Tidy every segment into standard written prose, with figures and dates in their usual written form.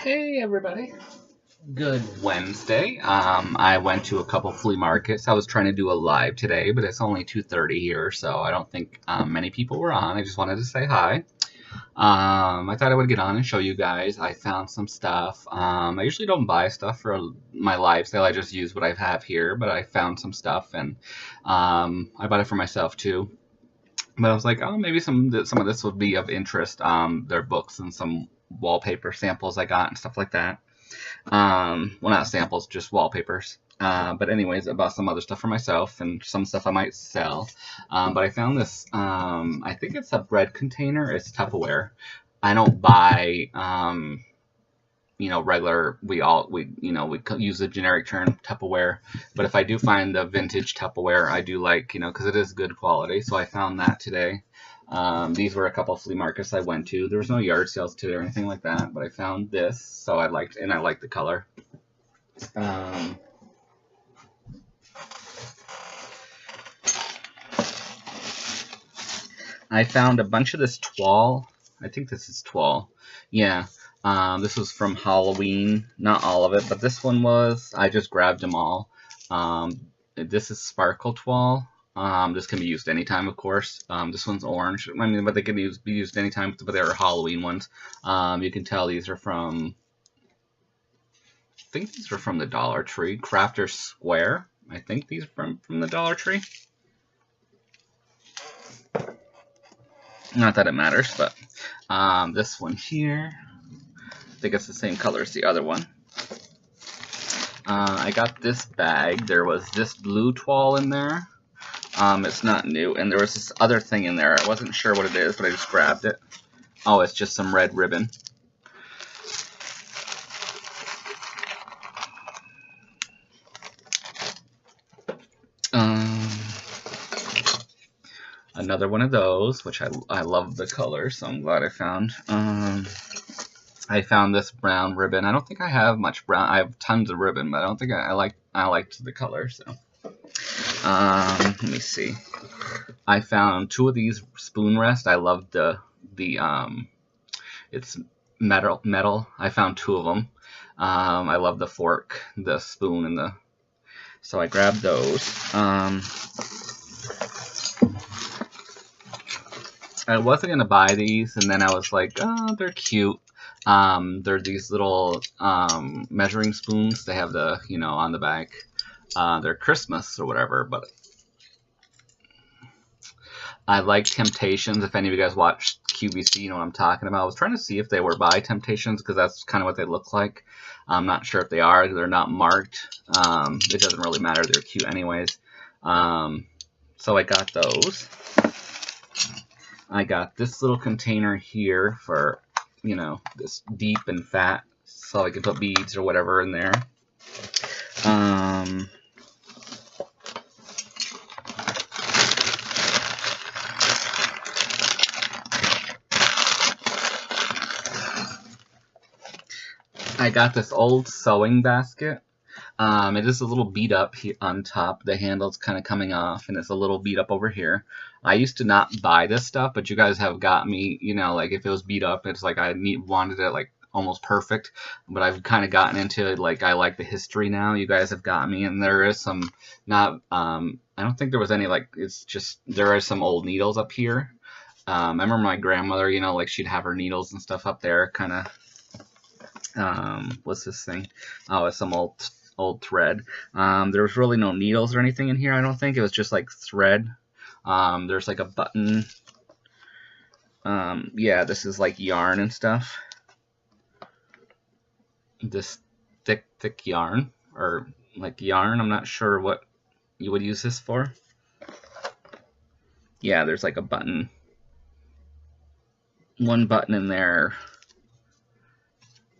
Hey everybody. Good Wednesday. I went to a couple flea markets. I was trying to do a live today, but it's only 2:30 here, so I don't think many people were on. I just wanted to say hi. I thought I would get on and show you guys. I found some stuff. I usually don't buy stuff for my live sale. I just use what I have here, but I found some stuff, and I bought it for myself too. But I was like, oh, maybe some of this would be of interest. Their books and some wallpaper samples I got and stuff like that. Well, not samples, just wallpapers. But anyways, I bought some other stuff for myself and some stuff I might sell. But I found this, I think it's a bread container. It's Tupperware. I don't buy, regular, we use the generic term Tupperware. But if I do find the vintage Tupperware, I do like, because it is good quality. So I found that today. These were a couple flea markets I went to. There was no yard sales today or anything like that, but I found this, so I liked the color. I found a bunch of this toile. I think this is toile. Yeah. This was from Halloween. Not all of it, but this one was. I just grabbed them all. This is sparkle toile. This can be used anytime, of course. This one's orange. I mean, but they can be used anytime, but they're Halloween ones. You can tell these are from, I think these are from the Dollar Tree. Crafter Square. I think these are from the Dollar Tree. Not that it matters, but this one here, I think it's the same color as the other one. I got this bag. There was this blue toile in there. It's not new, and there was this other thing in there. I wasn't sure what it is, but I just grabbed it. Oh, it's just some red ribbon. Another one of those, which I love the color, so I'm glad I found. I found this brown ribbon. I don't think I have much brown. I have tons of ribbon, but I don't think I liked the color. So, let me see. I found two of these spoon rests. I love the it's metal. I found two of them. I love the fork, the spoon, and the. So I grabbed those. I wasn't gonna buy these, and then I was like, oh, they're cute. They're these little measuring spoons. They have the, on the back. They're Christmas or whatever, but I like Temptations. If any of you guys watch QVC, you know what I'm talking about. I was trying to see if they were by Temptations, because that's kind of what they look like. I'm not sure if they are. They're not marked. It doesn't really matter. They're cute anyways. So I got those. I got this little container here for, this deep and fat, so I can put beads or whatever in there. I got this old sewing basket. It is a little beat up here on top. The handle's kind of coming off, and it's a little beat up over here. I used to not buy this stuff, but you guys have got me, like if it was beat up, it's like I wanted it like almost perfect. But I've kind of gotten into it, like I like the history now. You guys have got me, and there is some not. I don't think there was any it's just there are some old needles up here. I remember my grandmother, like she'd have her needles and stuff up there, kind of. What's this thing? Oh, it's some old thread. There was really no needles or anything in here, I don't think. It was just like thread. There's like a button. Yeah, this is like yarn and stuff. This thick yarn, or like yarn. I'm not sure what you would use this for. Yeah, there's like a button. One button in there.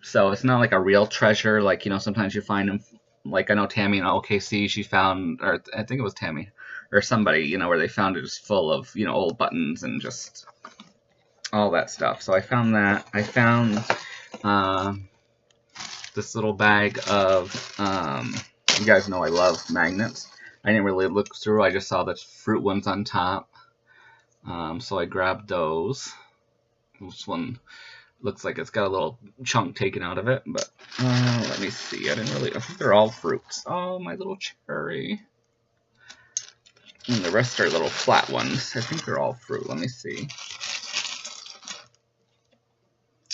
So it's not like a real treasure, like, sometimes you find them, like I know Tammy in OKC, she found, or I think it was Tammy, or somebody, where they found it just full of, old buttons and just all that stuff. So I found that. I found this little bag of, you guys know I love magnets. I didn't really look through, I just saw the fruit ones on top. So I grabbed those. This one Looks like it's got a little chunk taken out of it, but let me see. I think they're all fruits. Oh, my little cherry. And the rest are little flat ones. I think they're all fruit. Let me see.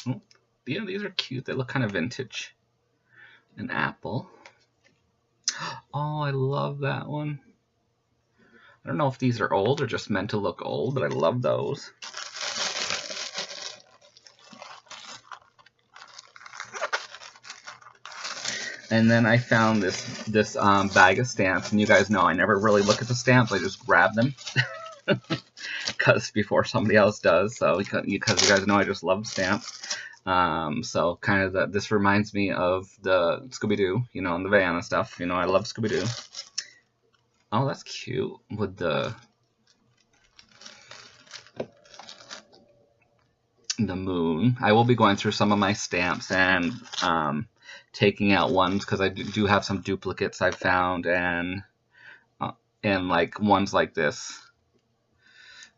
Oh, yeah, these are cute. They look kind of vintage. An apple. Oh, I love that one. I don't know if these are old or just meant to look old, but I love those. And then I found this bag of stamps, and you guys know I never really look at the stamps. I just grab them before somebody else does. So because you guys know I just love stamps. So kind of this reminds me of the Scooby-Doo, you know, in the van and stuff. You know, I love Scooby-Doo. Oh, that's cute with the moon. I will be going through some of my stamps and taking out ones because I do have some duplicates I've found, and like ones like this.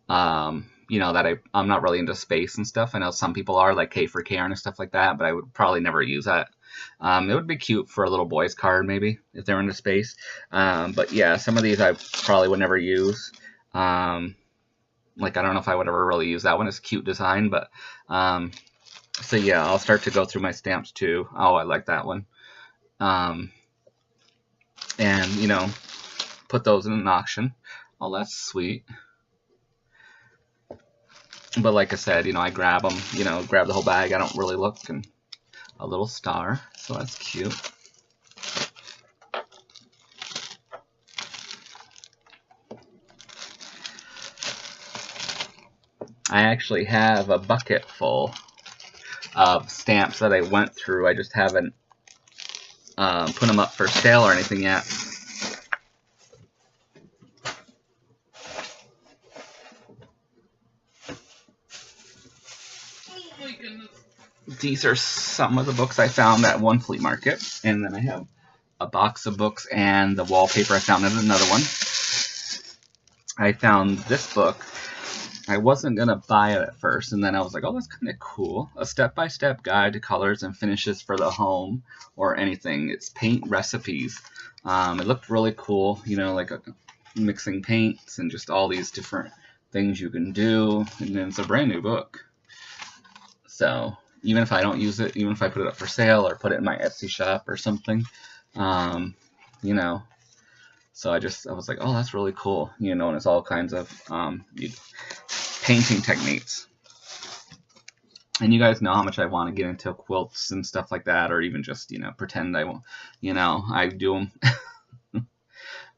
You know, that I'm not really into space and stuff. I know some people are, like K for Karen and stuff like that, but I would probably never use that. It would be cute for a little boy's card, maybe, if they're into space. But yeah, some of these I probably would never use. Like, I don't know if I would ever really use that one. It's a cute design, but, so yeah, I'll start to go through my stamps too. Oh, I like that one. And, you know, put those in an auction. Oh, that's sweet. But like I said, you know, I grab them, you know, grab the whole bag. I don't really look. And a little star, so that's cute. I actually have a bucket full of stamps that I went through. I just haven't put them up for sale or anything yet. These are some of the books I found at one flea market, and then I have a box of books and the wallpaper I found in another one. I found this book. I wasn't going to buy it at first, and then I was like, oh, that's kind of cool. A step-by-step guide to colors and finishes for the home or anything. It's paint recipes. It looked really cool, you know, like mixing paints and just all these different things you can do, and then it's a brand new book. So even if I don't use it, even if I put it up for sale or put it in my Etsy shop or something, you know, so I was like, oh, that's really cool, you know, and it's all kinds of painting techniques. And you guys know how much I want to get into quilts and stuff like that, or even just, you know, pretend I won't, you know, I do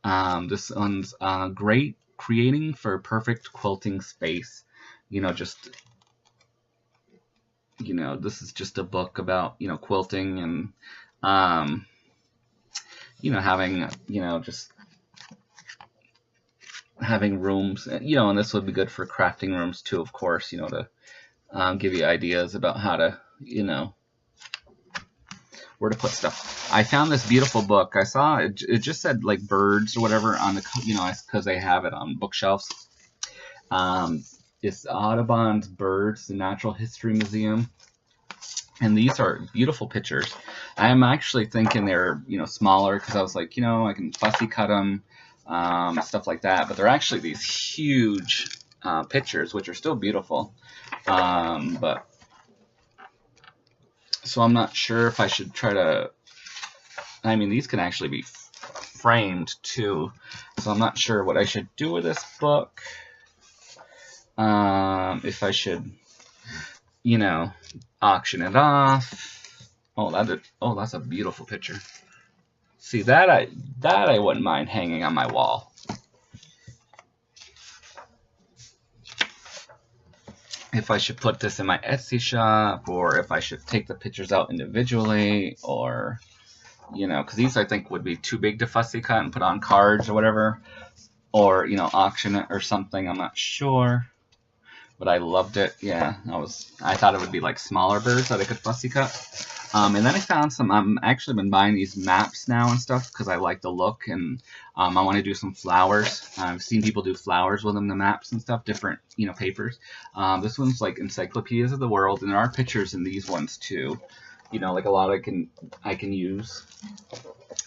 them. This one's great, creating for perfect quilting space. You know, just, you know, this is just a book about, you know, quilting and, you know, having, you know, just having rooms, you know, and this would be good for crafting rooms too, of course, you know, to give you ideas about how to, you know, where to put stuff. I found this beautiful book. I saw it just said like birds or whatever on the, you know, because they have it on bookshelves. It's Audubon's Birds, the Natural History Museum. And these are beautiful pictures. I'm actually thinking they're, you know, smaller because I was like, you know, I can fussy cut them, stuff like that. But they're actually these huge pictures, which are still beautiful. But so I'm not sure if I should try to. I mean, these can actually be framed too. So I'm not sure what I should do with this book. If I should, you know, auction it off. Oh, that's a beautiful picture. See, that I wouldn't mind hanging on my wall. If I should put this in my Etsy shop, or if I should take the pictures out individually, or, you know, because these I think would be too big to fussy cut and put on cards or whatever, or, you know, auction it or something. I'm not sure. But I loved it. Yeah, I thought it would be like smaller birds that I could fussy cut. And then I found some. I'm actually been buying these maps now and stuff because I like the look, and I want to do some flowers. I've seen people do flowers with them, the maps and stuff, different papers. This one's like encyclopedias of the world, and there are pictures in these ones too. Like a lot I can use.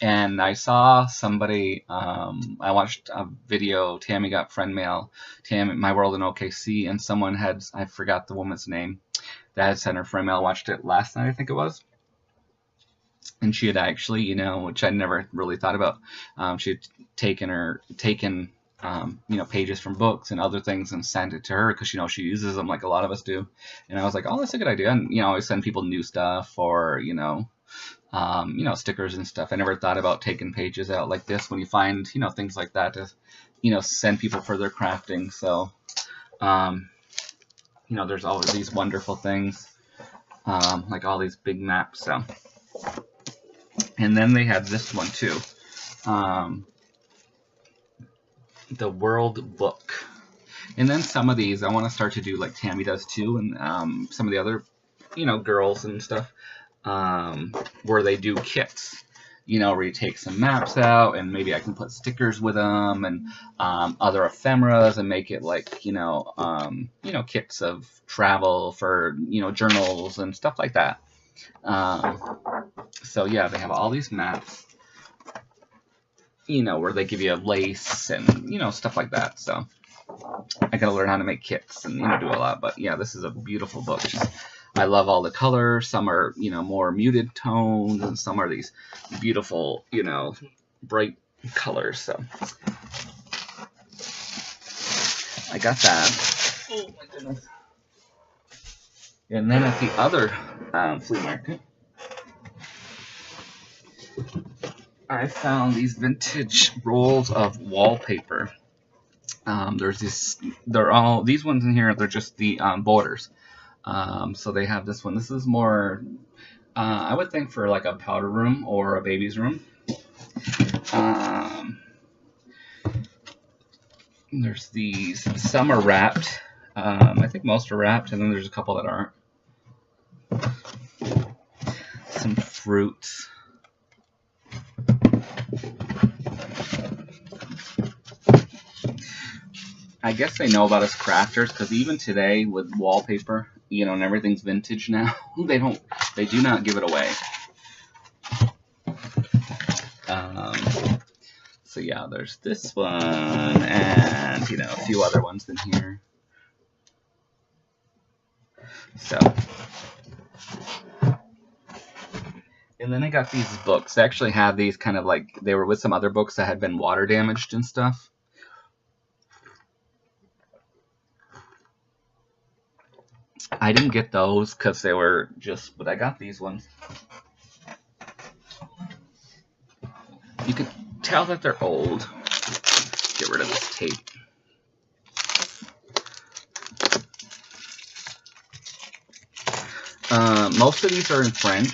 And I saw somebody. I watched a video. Tammy got friend mail. Tammy, My World in OKC, and someone had, I forgot the woman's name, that had sent her friend mail. Watched it last night, I think it was. And she had actually, which I never really thought about, she had taken pages from books and other things and sent it to her because, she uses them like a lot of us do. And I was like, oh, that's a good idea. And, I always send people new stuff or, stickers and stuff. I never thought about taking pages out like this when you find, things like that to, send people for their crafting. So, there's always these wonderful things, like all these big maps. So. And then they had this one too, the World Book. And then some of these I want to start to do like Tammy does too, and some of the other, girls and stuff, where they do kits, where you take some maps out and maybe I can put stickers with them and other ephemeras and make it like, kits of travel for, journals and stuff like that. So yeah, they have all these maps, where they give you a lace and, stuff like that. So I gotta learn how to make kits and, do a lot. But yeah, this is a beautiful book. I love all the colors. Some are, more muted tones, and some are these beautiful, bright colors. So I got that. Oh my goodness. And then at the other flea market, I found these vintage rolls of wallpaper. There's these ones in here. They're just the borders. So they have this one. This is more, I would think, for like a powder room or a baby's room. There's these. Some are wrapped. I think most are wrapped, and then there's a couple that aren't. Some fruits. I guess they know about us crafters because even today with wallpaper, and everything's vintage now, they do not give it away. So yeah, there's this one and a few other ones in here. So, and then I got these books. I actually have these kind of like, they were with some other books that had been water damaged and stuff. I didn't get those because they were just, but I got these ones. You could tell that they're old. Get rid of this tape. Most of these are in French,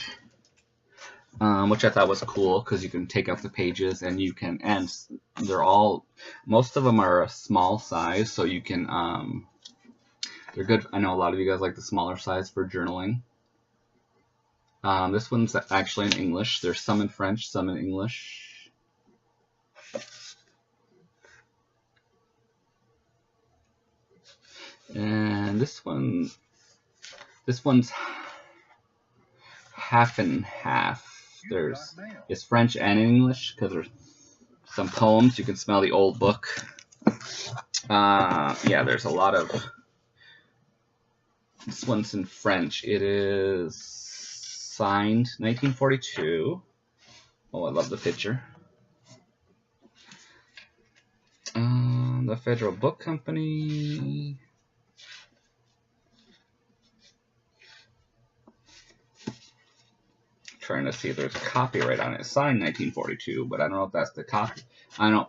which I thought was cool because you can take out the pages and you can, and they're all, most of them are a small size, so you can, they're good. I know a lot of you guys like the smaller size for journaling. This one's actually in English. There's some in French, some in English. And this one's half and half. It's French and English because there's some poems. You can smell the old book. Yeah, there's a lot of. This one's in French. It is signed 1942. Oh, I love the picture. The Federal Book Company. Trying to see if there's copyright on it. It's signed 1942, but I don't know if that's the copy. I don't,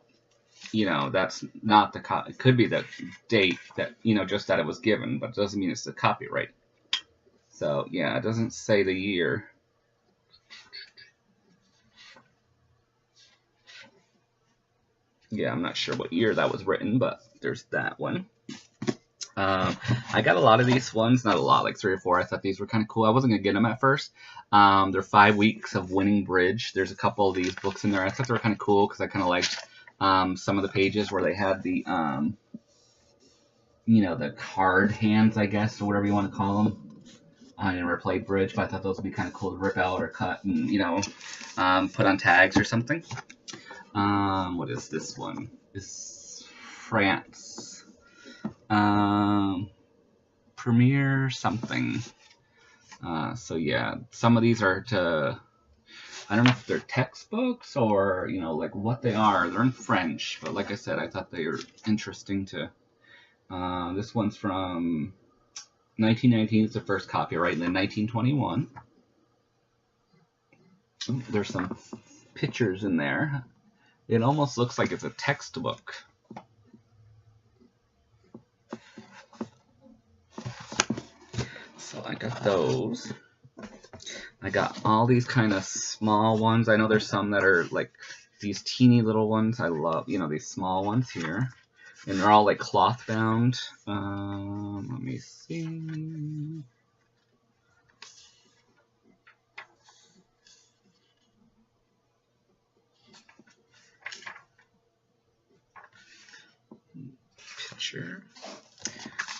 that's not the copy. It could be the date that, just that it was given, but it doesn't mean it's the copyright. So, yeah, it doesn't say the year. Yeah, I'm not sure what year that was written, but there's that one. I got a lot of these ones, not a lot, like 3 or 4. I thought these were kind of cool. I wasn't gonna get them at first. They're 5 weeks of winning bridge. There's a couple of these books in there. I thought they were kind of cool because I kind of liked some of the pages where they had the you know, the card hands, I guess, or whatever you want to call them. I never played bridge, but I thought those would be kind of cool to rip out or cut and, you know, put on tags or something. What is this one? This France. Premiere something. So yeah, some of these are to, I don't know if they're textbooks or, you know, like what they are. They're in French, but like I said, I thought they were interesting to. This one's from 1919. It's the first copyright, and then 1921. There's some pictures in there. It almost looks like it's a textbook. So I got those. I got all these kind of small ones. I know there's some that are like these teeny little ones. I love, you know, these small ones here. And they're all like cloth bound. Let me see. Picture.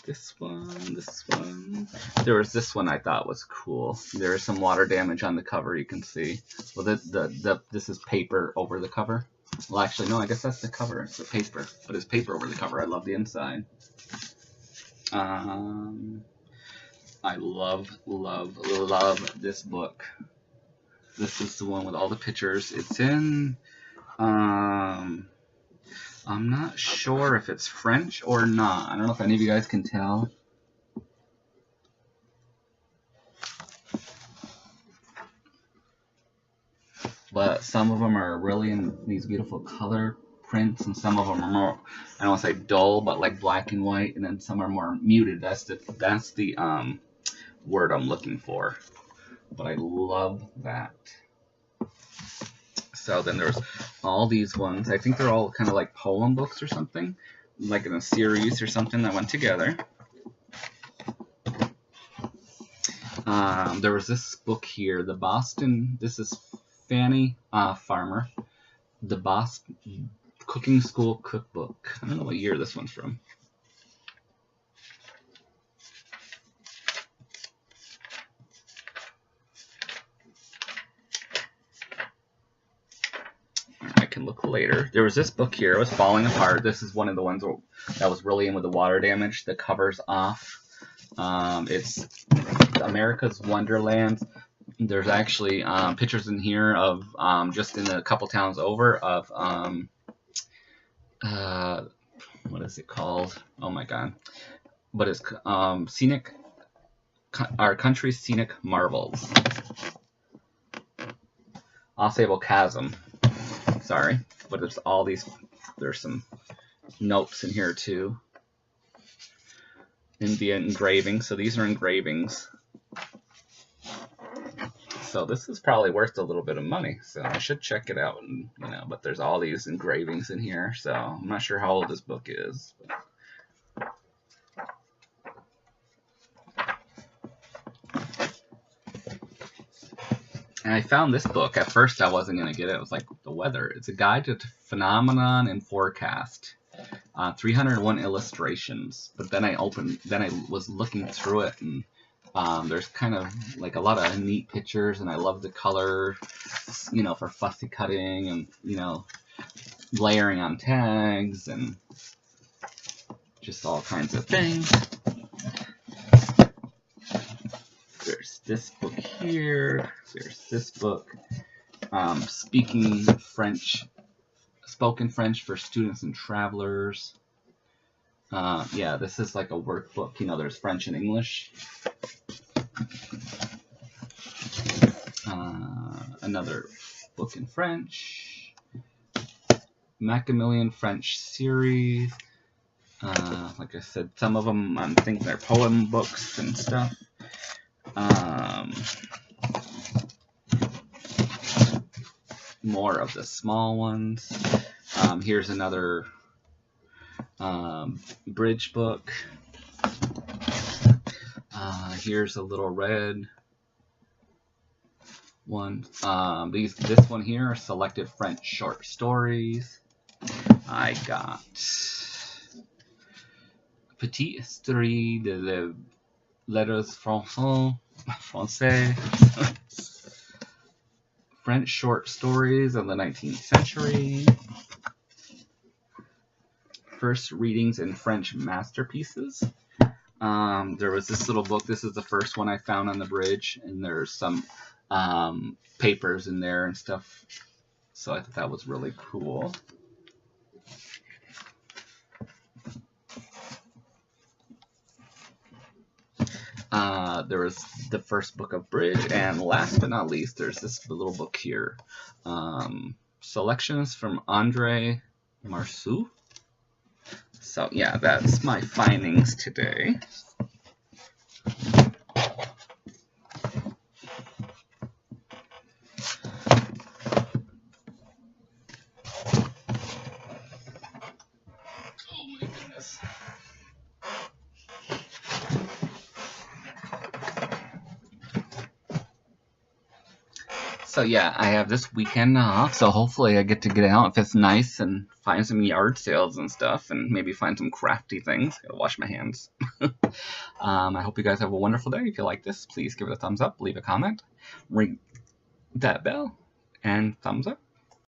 This one, this one. There was this one I thought was cool. There is some water damage on the cover, you can see. Well, this is paper over the cover. Well, actually, no, I guess that's the cover. It's the paper, but it's paper over the cover. I love the inside. I love this book. This is the one with all the pictures. It's in, I'm not sure if it's French or not. I don't know if any of you guys can tell. But some of them are really in these beautiful color prints, and some of them are more, I don't want to say dull, but like black and white, and then some are more muted. That's the word I'm looking for. But I love that. So then there's all these ones. I think they're all kind of like poem books or something, like in a series or something that went together. There was this book here, the Boston, this is Fanny Farmer, the Boston Cooking School Cookbook. I don't know what year this one's from. I can look later. There was this book here. It was falling apart. This is one of the ones that was really in with the water damage. The cover's off. It's America's Wonderland. There's actually pictures in here of just in a couple towns over of what is it called? Oh my god! But it's scenic, our country's scenic marvels. Ausable Chasm. Sorry, but there's all these. There's some notes in here too. In the engraving, so these are engravings. So this is probably worth a little bit of money, so I should check it out. And, you know, but there's all these engravings in here, so I'm not sure how old this book is. And I found this book. At first, I wasn't going to get it. It was like the weather. It's a guide to phenomenon and forecast. 301 illustrations. But then I was looking through it, and there's kind of like a lot of neat pictures, and I love the color, you know, for fussy cutting and, you know, layering on tags and just all kinds of things. There's this book here. There's this book, Spoken French for Students and Travelers. Yeah, this is like a workbook. You know, there's French and English. Another book in French. Macmillan French series. Like I said, some of them I think they're poem books and stuff. More of the small ones. Here's another bridge book. Here's a little red one. This one here are selected French short stories. I got Petite Histoire de Lettres Français. French short stories of the 19th century. First readings in French masterpieces. There was this little book. This is the first one I found on the bridge, and there's some papers in there and stuff. So I thought that was really cool. There was the first book of bridge, and last but not least, there's this little book here. Selections from André Marceau. So yeah, that's my findings today. Oh my goodness. So yeah, I have this weekend off, so hopefully I get to get out if it's nice and find some yard sales and stuff, and maybe find some crafty things. Gotta wash my hands. I hope you guys have a wonderful day. If you like this, please give it a thumbs up, leave a comment, ring that bell, and thumbs up.